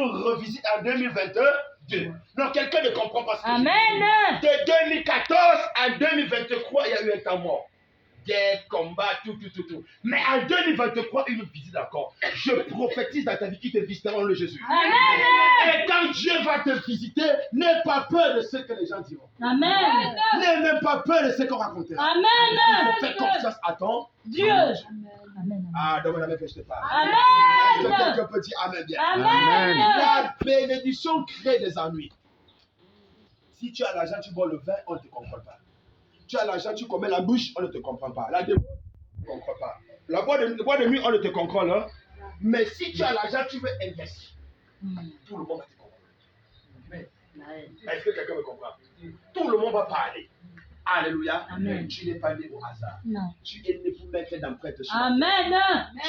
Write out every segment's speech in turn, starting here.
nous revisite en 2022. Non, quelqu'un ne comprend pas ce que je dis. Amen. De 2014 à 2023, il y a eu un temps mort. Guerre, combat, tout. Mais en 2023, il nous visite encore. Je prophétise dans ta vie qu'il te visitera en le Jésus. Amen. Et quand Dieu va te visiter, n'aie pas peur de ce que les gens diront. Amen. N'aie même pas peur de ce qu'on racontera. Amen. Il faut faire confiance à ton Dieu. Amen. Ah, donne-moi la main que je te parle. Amen. Est-ce que quelqu'un peut dire Amen bien? Amen. La bénédiction crée des ennuis. Si tu as l'argent, tu bois le vin, on ne te comprend pas. Tu as l'argent, tu commets la bouche, on ne te comprend pas. La démon, on ne te comprend pas. La boîte de nuit, on ne te comprend pas. Mais si tu as l'argent, tu veux investir. Tout le monde va te comprendre. Est-ce que quelqu'un me comprend? Tout le monde va parler. Alléluia. Amen. Tu n'es pas né au hasard. Non. Tu es né pour mettre d'empreinte sur la Amen.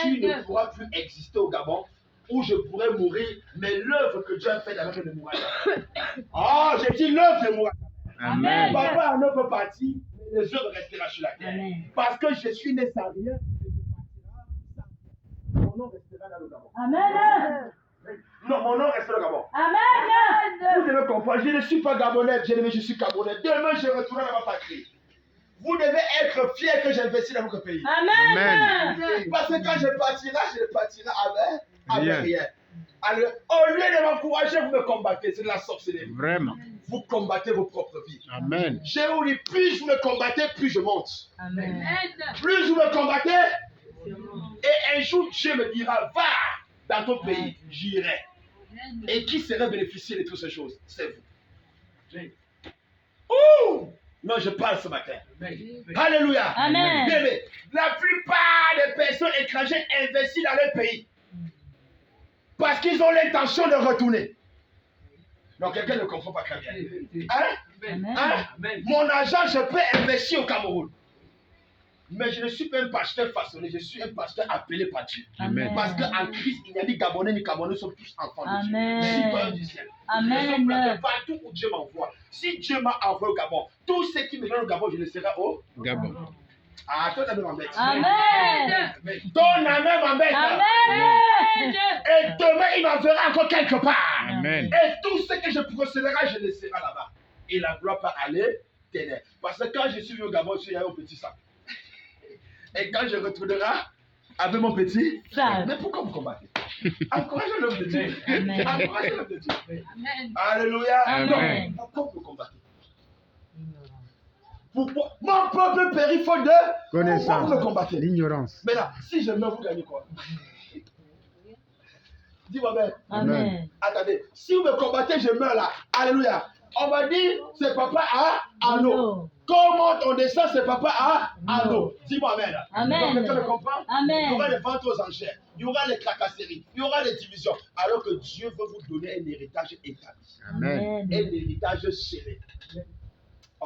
tu ne pourras plus exister au Gabon où je pourrais mourir, mais l'œuvre que Dieu a faite avec ne mourra jamais. Oh, j'ai dit l'œuvre ne mourra jamais. Amen. Papa ne peut partir, mais les œuvres resteront sur la terre. Amen. Parce que je suis né sans rien, et je partirai sans. Mon nom restera dans le Gabon. Amen. Non, mon nom restera au Gabon. Amen. Vous devez comprendre, je ne suis pas Gabonais, je suis Gabonais. Demain, je retournerai dans ma patrie. Vous devez être fiers que j'investis dans votre pays. Amen. Parce que quand je partirai avec rien. Alors, au lieu de m'encourager, vous me combattez. C'est de la sorcellerie. Vraiment. Vous combattez vos propres vies. Amen. J'ai vous dit, plus vous me combattez, plus je monte. Amen. Plus vous me combattez, et un jour Dieu me dira, va dans ton pays, j'irai. Et qui serait bénéficié de toutes ces choses? C'est vous. Ouh! Non, je parle ce matin. Alléluia. Amen. Bien aimé, la plupart des personnes étrangères investissent dans leur pays. Parce qu'ils ont l'intention de retourner. Donc quelqu'un ne comprend pas très bien. Hein? Mon argent, je peux investir au Cameroun. Mais je ne suis pas un pasteur façonné, je suis un pasteur appelé par Dieu. Amen. Parce qu'en Christ, il n'y a ni Gabonais ni Camerounais, nous sommes tous enfants de Dieu. Amen. Citoyens du ciel. Amen. Je suis planté partout où Dieu m'envoie. Si Dieu m'a envoyé au Gabon, tous ceux qui me donnent au Gabon, je le serai au Gabon. Ah, toi, t'as même m'embête. Amen. Ton ami m'embête. Amen. Et demain, il m'enverra encore quelque part. Amen. Et tout ce que je procéderai, je laisserai là-bas. Et la gloire peut aller t'aider. Parce que quand je suis venu au Gabon, je suis allé au petit sac. Et quand je retournerai avec mon petit sac. Mais pourquoi vous combattez? Encouragez l'homme de Dieu. Amen. Encouragez l'homme de Dieu. Alléluia. Amen. Donc, pourquoi vous combattez? Pourquoi? Mon peuple périt faute de Connaissance. Pourquoi vous me combattez? L'ignorance. Maintenant, si je meurs, vous gagnez quoi? Dis-moi Amen. Amen. Attendez, si vous me combattez, je meurs là. Alléluia. On va dire, c'est papa à Anno. Comment on descend, c'est papa à Anno. Dis-moi Amen. Amen. Donc, quelqu'un me comprend? Amen. Il y aura les ventes aux enchères. Il y aura les tracasseries. Il y aura les divisions. Alors que Dieu veut vous donner un héritage établi. Amen. Un héritage scellé.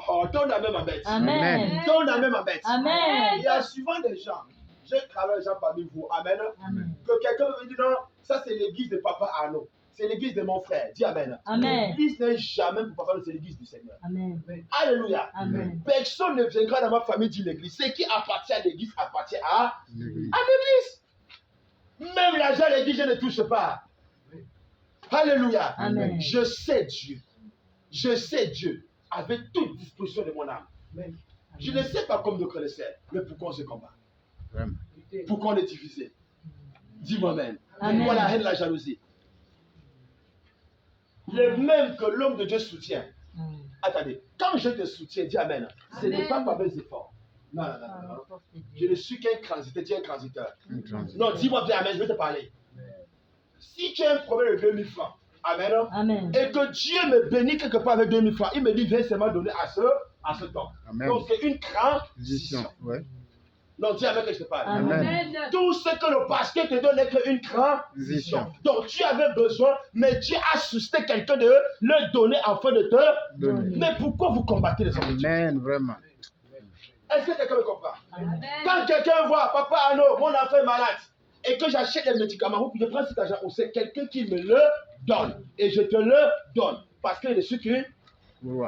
Oh, ton ami m'embête. Amen. Ton ami m'embête. Amen. Il y a souvent des gens, je travaille gens parmi vous, amen, Amen. que quelqu'un me dit non, ça c'est l'église de papa Arnaud, c'est l'église de mon frère, dis amen. Amen. L'église n'est jamais pour papa, c'est l'église du Seigneur. Amen. Alléluia. Amen. Personne ne viendra dans ma famille dire l'église. Ce qui appartient à l'église appartient à L'église. l'église. Même l'argent à l'église, je ne touche pas. Alléluia. Amen. Je sais Dieu. Je sais Dieu avec toute disposition de mon âme. Je ne sais pas comme d'autres le savent, mais pourquoi on se combat? Vraiment. Pourquoi on est divisé? Dis-moi même. Amen. Pourquoi la haine, la jalousie? Le même que l'homme de Dieu soutient. Attendez, quand je te soutiens, dis Amen. Ce n'est pas par mes efforts. Non. Je ne suis qu'un transiteur, dis un transiteur. Non, dis-moi bien Amen, je vais te parler. Si tu as un problème de 2000 francs, Amen. Amen. Et que Dieu me bénit quelque part avec 2000 francs, il me dit, viens seulement donner à ce temps. Amen. Donc c'est une transition. Ouais. Non, dis Amen que je te parle. Amen. Tout ce que le pasteur te donne n'est qu'une transition. Donc tu avais besoin, mais Dieu a suscité quelqu'un de le donner afin de te Donner. Mais pourquoi vous combattez les hommes de Dieu? Amen, vraiment. Est-ce que quelqu'un me comprend? Amen. Quand quelqu'un voit, papa Arnaud, mon enfant est malade, et que j'achète les médicaments, je prends cet argent, c'est quelqu'un qui me le donne. Et je te le donne. Parce que je suis qu'une. Ouais.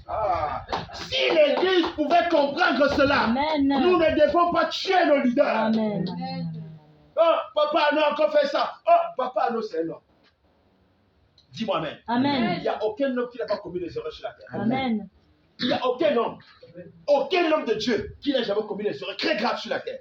Ah. Si l'église pouvait comprendre cela, Amen. nous ne devons pas tuer nos leaders. Amen. Oh, papa Arnaud a encore fait ça. Oh, papa Arnaud, c'est un homme. Dis-moi Amen. Amen. Il n'y a aucun homme qui n'a pas commis des erreurs sur la terre. Amen. Il n'y a aucun homme de Dieu qui n'a jamais commis des erreurs très graves sur la terre.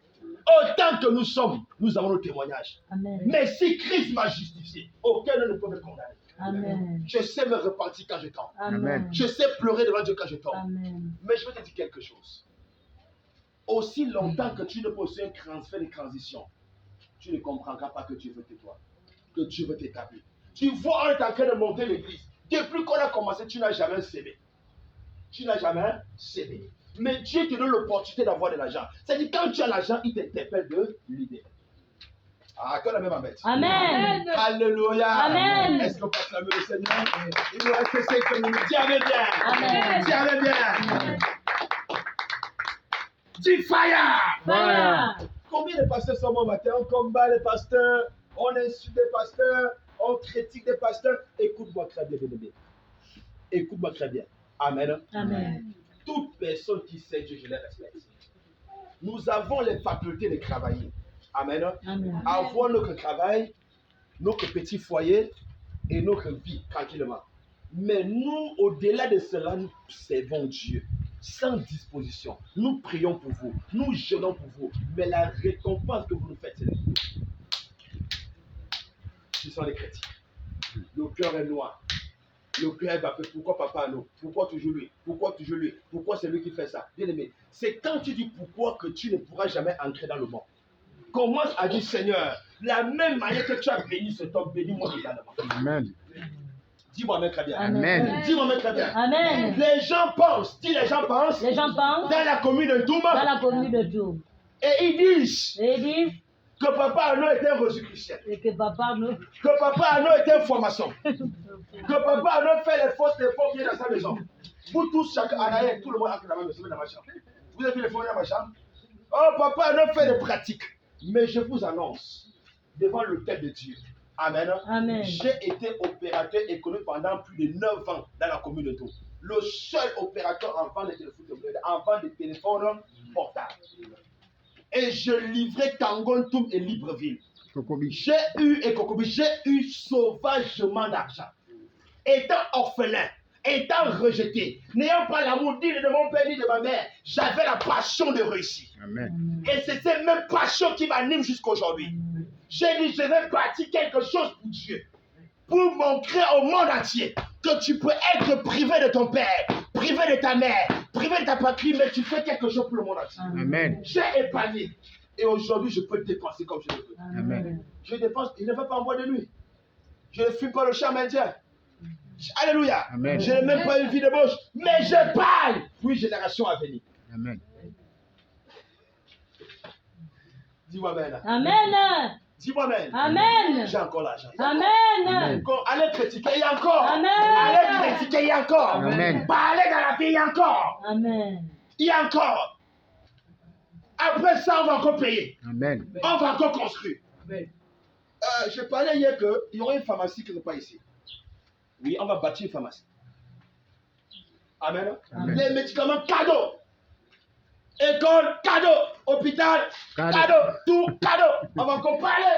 Autant que nous sommes, nous avons nos témoignages. Amen. Mais si Christ m'a justifié, aucun homme ne peut me condamner. Amen. Je sais me repentir quand je tombe. Amen. Je sais pleurer devant Dieu quand je tombe. Amen. Mais je vais te dire quelque chose. Aussi longtemps que tu ne possèdes un transfert de transition, tu ne comprendras pas que Dieu veut t'étoiler, que Dieu veut t'établir. Tu vois, on est en train de monter l'église. Depuis qu'on a commencé, tu n'as jamais sémé. Tu n'as jamais sémé. Mais Dieu te donne l'opportunité d'avoir de l'argent. C'est-à-dire, quand tu as l'argent, il t'interpelle de l'idée. Ah, que la même Amen. Amen. Alléluia. Amen. Est-ce qu'on peut acclamer le Seigneur? Il nous reste 5 minutes. Dis Amen bien. Amen. Dis Amen bien. Dis fire. Fire. Combien de pasteurs sont morts matin? On combat les pasteurs, on insulte les pasteurs, on critique les pasteurs. Écoute-moi très bien, bien-aimé. Écoute-moi très bien. Amen. Amen. Toute personne qui sait Dieu, je les respecte. Nous avons les facultés de travailler. Amen. Amen. Avoir notre travail, notre petit foyer et notre vie tranquillement. Mais nous, au-delà de cela, nous servons Dieu sans disposition. Nous prions pour vous, nous jeûnons pour vous. Mais la récompense que vous nous faites, c'est le coup. Ce sont les chrétiens. Le cœur est noir. Le cœur est vapeur. Pourquoi papa non? Pourquoi toujours lui? Pourquoi toujours lui? Pourquoi c'est lui qui fait ça? Bien aimé, c'est quand tu dis pourquoi que tu ne pourras jamais entrer dans le monde. Commence à dire Seigneur, la même manière que tu as béni cet homme, bénis-moi également. Amen. Dis-moi même très bien. Amen. Dis-moi même très bien. Amen. Les gens pensent, dis les gens pensent, Les gens pensent dans la commune de dans Douma, la commune de Dieu. et ils disent Et ils disent que papa Arnaud était un Jésus-Christ, et que papa nous. que papa Arnaud était un formation, que papa Arnaud fait les fausses bien dans sa maison. Vous tous, chacun en arrière, tout le monde entre la main dans ma chambre. Vous avez vu les faux dans ma chambre? Oh, papa Arnaud fait des pratiques. Mais je vous annonce, devant le tête de Dieu, Amen. Amen. J'ai été opérateur économique pendant plus de 9 ans dans la commune de Tours. Le seul opérateur en vente de téléphones portables. Et je livrais Kangon, Toum et Libreville. Kokobi. J'ai eu sauvagement d'argent. Étant orphelin, étant rejeté, n'ayant pas l'amour digne de mon père ni de ma mère, j'avais la passion de réussir. Amen. Et c'est cette même passion qui m'anime jusqu'à aujourd'hui. J'ai dit, je vais bâtir quelque chose pour Dieu. Pour montrer au monde entier que tu peux être privé de ton père, privé de ta mère, privé de ta patrie, mais tu fais quelque chose pour le monde entier. Amen. J'ai épargné. Et aujourd'hui, je peux dépenser comme je le veux. Amen. Je dépense, je ne vais pas en boire de nuit. Je ne fume pas le charme indien. Alléluia. Amen. Je n'ai même pas une vie de bouche. Mais je parle pour une génération à venir. Amen. Dis-moi Amen. Amen. Dis-moi Amen. Amen. J'ai encore l'argent. Amen. Allez critiquer, il y a encore. Amen. Allez critiquer, il y a encore. Amen. Parlez dans la vie, il y a encore. Amen. Il y a encore. Après ça, on va encore payer. Amen. On va encore construire. Je parlais hier qu'il y aura une pharmacie qui n'est pas ici. Oui, on va bâtir une pharmacie. Amen. Amen. Les médicaments cadeaux. École, cadeau. Hôpital, cadeau. Tout, cadeau. On va encore parler.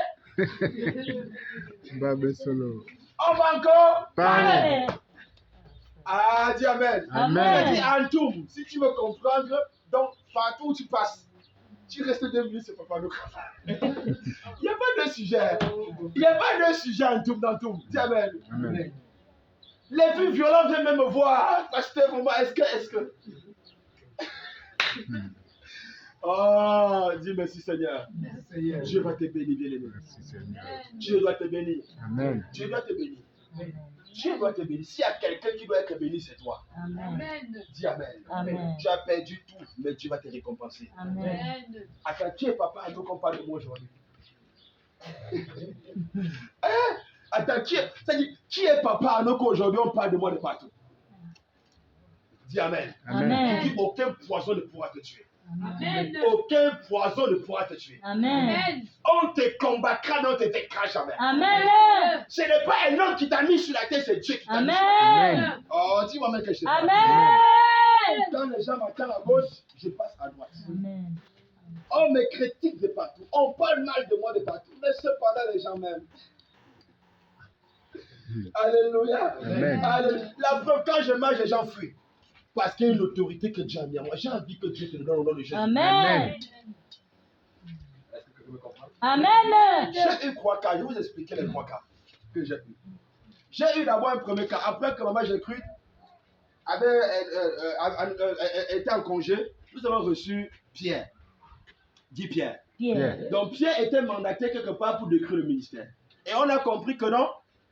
Babe solo. On va encore Parlez. Ah, dis Amen. Amen. Dis en tout, si tu veux comprendre, donc partout où tu passes, tu restes 2 minutes, c'est pas nous. Il n'y a pas de sujet. Il n'y a pas de sujet en tout dans tout. Dis Amen. Amen. Les plus violents viennent même me voir. Pasteur, est-ce que. Oh, dis merci Seigneur. Dieu va te bénir, bien-aimé. Merci Seigneur. Dieu doit te bénir. Amen. Dieu doit te bénir. Dieu doit te bénir. S'il y a quelqu'un qui doit être béni, c'est toi. Amen. Dis Amen. Amen. Tu as perdu tout, mais Dieu va te récompenser. Amen. Attends, qui est papa Arnaud qu'on parle de moi aujourd'hui? Hein? Attends, qui est papa Arnaud qu'aujourd'hui on parle de moi de partout? Dis Amen. Amen. Dis aucun poison ne pourra te tuer. Amen. Aucun poison ne pourra te tuer. Amen. On te combattra, mais on ne te vaincra jamais. Amen. Ce n'est pas un homme qui t'a mis sur la terre, c'est Dieu qui t'a mis. Amen. Oh, dis-moi même que je te parle. Amen. Quand les gens m'attendent à gauche, je passe à droite. Amen. On me critique de partout. On parle mal de moi de partout. Mais cependant, les gens m'aiment. Alléluia. Amen. Alléluia. La preuve, quand je marche, les gens fuient. Parce qu'il y a une autorité que Dieu a mis en moi. J'ai envie que Dieu te le donne au nom de Jésus. Amen. Est-ce que tu me comprends? Amen. J'ai eu 3 cas. Je vais vous expliquer les 3 cas que j'ai eu. J'ai eu d'abord un premier cas. Après que maman, j'ai cru, était en congé, nous avons reçu Pierre. Dit Pierre. Pierre. Donc Pierre était mandaté quelque part pour décrire le ministère. Et on a compris que non,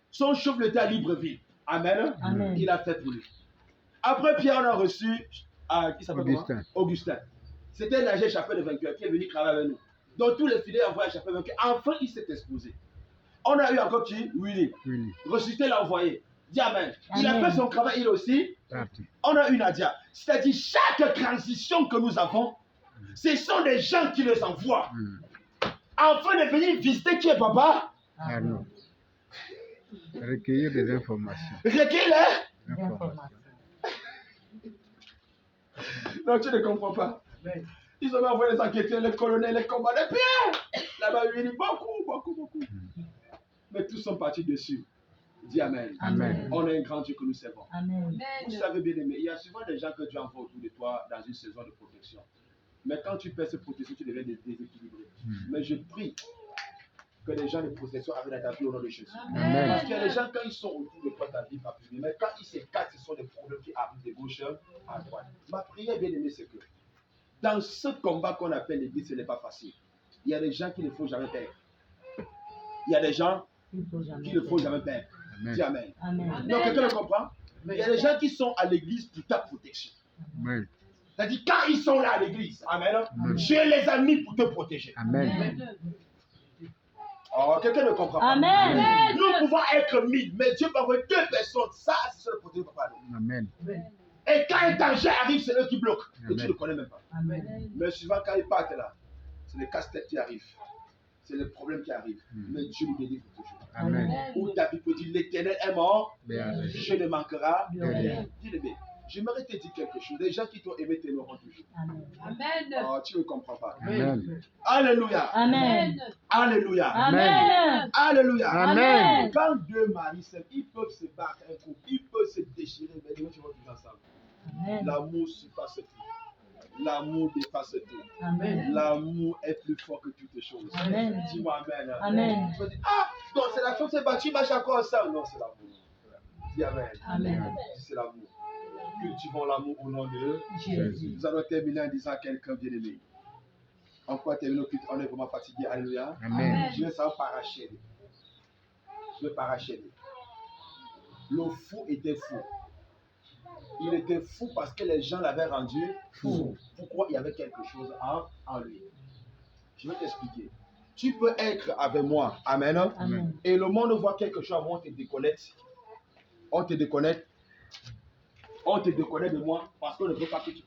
son chef était à Libreville. Amen. Amen. Il a fait pour lui. Après Pierre, on a reçu qui s'appelle Augustin. comment? Augustin. C'était l'AG Chapelle de Vainqueur qui est venu travailler avec nous. Donc tous les fidèles envoyés à Chapelle de Vainqueur. Enfin, il s'est exposé. On a eu encore qui? Willy. Willy. Ressuscité l'a envoyé. Dis Amen. Il a Amen. fait son travail, il aussi. Parti. On a eu Nadia. C'est-à-dire, chaque transition que nous avons, ce sont des gens qui les envoient. Afin de venir visiter qui est papa. Arnaud. Recueillir des informations. Recueille-les. Informations. Non, tu ne comprends pas. Ils ont envoyé les enquêteurs, les colonels, les commandants. Pierre. Là-bas, il dit beaucoup. Mais tous sont partis dessus. Dis Amen. Amen. On a un grand Dieu que nous servons. Amen. Vous savez bien aimé, il y a souvent des gens que Dieu envoie autour de toi dans une saison de protection. Mais quand tu perds cette protection, tu deviens déséquilibré. Mais je prie que les gens de protection arrivent à ta vie au nom de Jésus. Amen. Parce qu'il y a des gens, quand ils sont autour de toi, ta vie va plus bien. Mais quand ils s'écartent, ce sont des problèmes qui arrivent de gauche à droite. Ma prière, bien aimé, c'est que dans ce combat qu'on appelle l'église, ce n'est pas facile. Il y a des gens qui ne faut jamais perdre. Il y a des gens qui ne faut jamais perdre. Dis Amen. Amen. Donc, quelqu'un le comprend? Il y a des gens qui sont à l'église pour ta protection. Amen. C'est-à-dire, quand ils sont là à l'église, amen, Dieu les a mis pour te protéger. Amen. Oh, quelqu'un ne comprend pas. Amen. Nous pouvons être 1000, mais Dieu peut envoyer 2 personnes. Ça, c'est ça le protéger, papa. Amen. Et quand un danger arrive, c'est eux qui bloquent. Et Amen. tu ne connais même pas. Amen. Mais souvent, quand ils partent là, c'est les casse-têtes qui arrivent. C'est les problèmes qui arrivent. Mais Dieu nous délivre toujours. Amen. Où David peut dire, l'Éternel est mort, Bien. je ne manquerai De rien. Dis-le bien. J'aimerais te dire quelque chose. Les gens qui t'ont aimé t'aimeront toujours. Amen. Amen. Oh, tu ne comprends pas. Amen. Alléluia. Amen. Alléluia. Amen. Alléluia. Amen. Quand deux maris s'aiment, ils peuvent se battre un couple, ils peuvent se déchirer, mais ils vont toujours ensemble. Amen. L'amour surpasse tout. L'amour dépasse tout. Amen. L'amour est plus fort que toutes choses. Amen. Dis-moi Amen. Amen. Tu vas dire, ah, non, c'est la femme qui s'est battue, marche encore ensemble. Non, c'est l'amour. Dis Amen. Amen. Dis, c'est l'amour. Cultivons l'amour au nom de Jésus. Nous allons terminer en disant à quelqu'un bien-aimé. On peut terminer, on est vraiment fatigué. Alléluia. Amen. Je vais savoir parachaîner. Je vais parachaîner. Le fou était fou. Il était fou parce que les gens l'avaient rendu fou. Pourquoi? Il y avait quelque chose en lui. Je vais t'expliquer. Tu peux être avec moi. Amen. Amen. Et le monde voit quelque chose avant, on te déconnecte. On te déconnecte. On te déconnecte de moi parce qu'on ne veut pas que tu puisses.